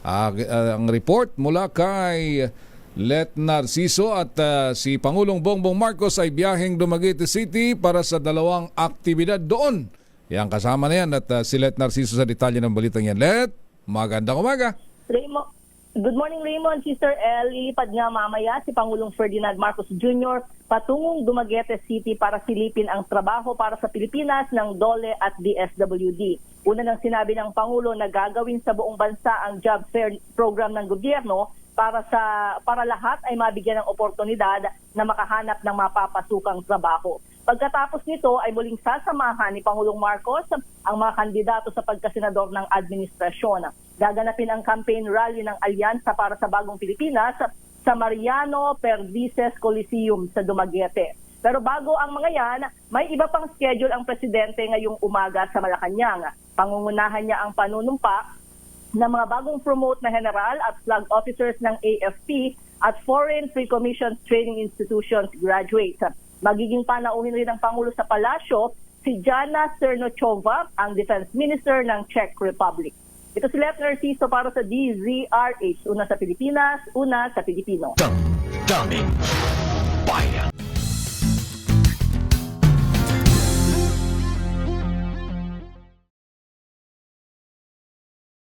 Ang report mula kay Let Narciso at si Pangulong Bongbong Marcos ay biyaheng Dumaguete City para sa dalawang aktibidad doon. Yan, kasama na yan at si Let Narciso sa detalye ng balitang yan. Let, magandang umaga. Good morning, Raymond. Sister Ellie, pad nga mamaya si Pangulong Ferdinand Marcos Jr. patungong Dumaguete City para silipin ang trabaho para sa Pilipinas ng DOLE at DSWD. Una nang sinabi ng Pangulo na gagawin sa buong bansa ang job fair program ng gobyerno para lahat ay mabigyan ng oportunidad na makahanap ng mapapasukang trabaho. Pagkatapos nito ay muling sasamahan ni Pangulong Marcos ang mga kandidato sa pagkasenador ng administrasyon. Gaganapin ang campaign rally ng Alyansa para sa Bagong Pilipinas sa Mariano Perdices Coliseum sa Dumaguete. Pero bago ang mga yan, may iba pang schedule ang presidente ngayong umaga sa Malacanang. Pangungunahan niya ang panunumpa ng mga bagong promote na general at flag officers ng AFP at Foreign Free Commission Training Institutions graduates. Magiging panauhin rin ng Pangulo sa Palasyo si Jana Cernochova, ang Defense Minister ng Czech Republic. Ito si Let Narciso para sa DZRH. Una sa Pilipinas, una sa Pilipino. Damdamin.